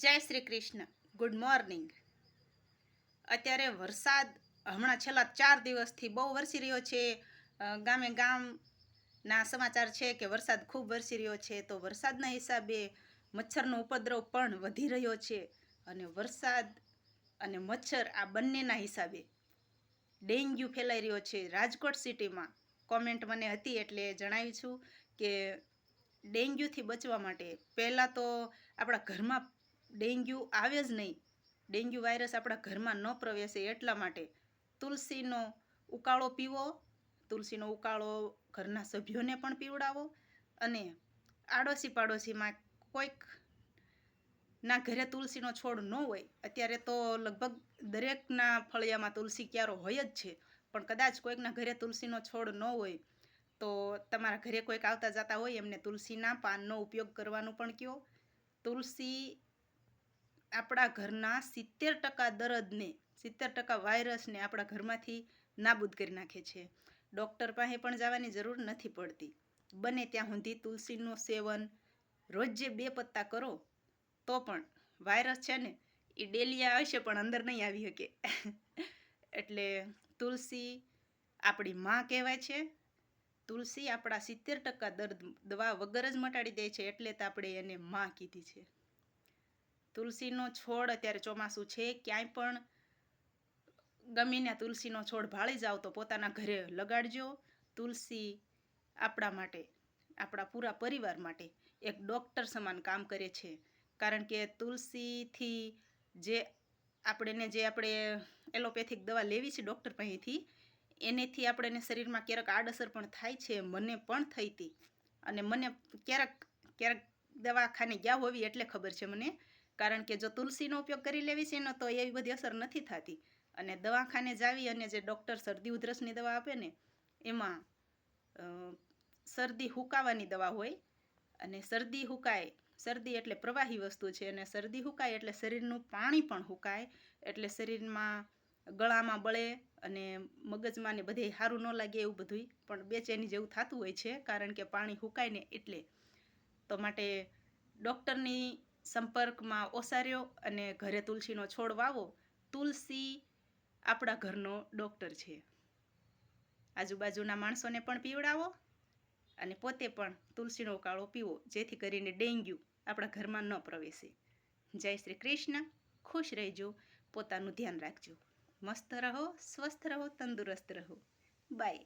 જય Shri Krishna. Good morning. અત્યારે વરસાદ હમણાં છેલ્લા 4 દિવસથી બહુ વરસી રહ્યો છે. ગામે ગામના સમાચાર છે કે વરસાદ ખૂબ વરસી રહ્યો છે. તો વરસાદના હિસાબે મચ્છરનો ઉપદ્રવ પણ વધી રહ્યો છે. અને વરસાદ અને મચ્છર આ બંનેના હિસાબે ડેન્ગ્યુ ફેલાઈ રહ્યો છે રાજકોટ સિટીમાં. કોમેન્ટ મને હતી એટલે જણાવી છું કે ડેન્ગ્યુથી બચવા માટે પહેલાં તો આપણા ઘરમાં ડેન્ગ્યુ આવે જ નહીં, ડેન્ગ્યુ વાયરસ આપણા ઘરમાં ન પ્રવેશે એટલા માટે તુલસીનો ઉકાળો પીવો, તુલસીનો ઉકાળો ઘરના સભ્યોને પણ પીવડાવો. અને આડોશી પાડોશીમાં કોઈક ના ઘરે તુલસીનો છોડ ન હોય, અત્યારે તો લગભગ દરેકના ફળિયામાં તુલસી ક્યારો હોય જ છે, પણ કદાચ કોઈકના ઘરે તુલસીનો છોડ ન હોય તો તમારા ઘરે કોઈક આવતા જતા હોય એમને તુલસીના પાનનો ઉપયોગ કરવાનું પણ કહો. તુલસી આપણા ઘરના 70% દર્દને, 70% વાયરસને આપણા ઘરમાંથી નાબૂદ કરી નાખે છે. ડૉક્ટર પાસે પણ જવાની જરૂર નથી પડતી. બને ત્યાં સુધી તુલસીનું સેવન રોજે 2 પત્તા કરો તો પણ વાયરસ છે ને એ ડેલિયા આવશે પણ અંદર નહીં આવી શકે. એટલે તુલસી આપણી માં કહેવાય છે. તુલસી આપણા 70% દર્દ દવા વગર જ મટાડી દે છે, એટલે તો આપણે એને માં કીધી છે. તુલસીનો છોડ અત્યારે ચોમાસું છે, ક્યાંય પણ ગમીને તુલસીનો છોડ ભાળી જાવ તો પોતાના ઘરે લગાડજો. તુલસી આપણા માટે, આપણા પૂરા પરિવાર માટે એક ડૉક્ટર સમાન કામ કરે છે. કારણ કે તુલસીથી જે આપણે એલોપેથિક દવા લેવી છે ડૉક્ટર પાસેથી, એનેથી આપણને શરીરમાં ક્યારેક આડઅસર પણ થાય છે. મને પણ થઈ હતી અને મને ક્યારેક દવાખાને ગયા હોવી એટલે ખબર છે મને. કારણ કે જો તુલસીનો ઉપયોગ કરી લેવી છે ને તો એવી બધી અસર નથી થતી. અને દવાખાને જાવી અને જે ડૉક્ટર શરદી ઉધરસની દવા આપે ને એમાં શરદી હુકાવાની દવા હોય. અને શરદી હુકાય, શરદી એટલે પ્રવાહી વસ્તુ છે, અને શરદી હુકાય એટલે શરીરનું પાણી પણ હુકાય, એટલે શરીરમાં ગળામાં બળે અને મગજમાં ને બધે સારું ન લાગે એવું બધું પણ બેચેની જેવું થતું હોય છે, કારણ કે પાણી હુકાય ને એટલે. તો માટે ડૉક્ટરની સંપર્કમાં ઓછા રહ્યો અને ઘરે તુલસીનો છોડ વાવો. તુલસી આપણા ઘરનો ડૉક્ટર છે. આજુબાજુના માણસોને પણ પીવડાવો અને પોતે પણ તુલસીનો ઉકાળો પીવો, જેથી કરીને ડેન્ગ્યુ આપણા ઘરમાં ન પ્રવેશે. જય શ્રી કૃષ્ણ. ખુશ રહેજો, પોતાનું ધ્યાન રાખજો. મસ્ત રહો, સ્વસ્થ રહો, તંદુરસ્ત રહો. બાય.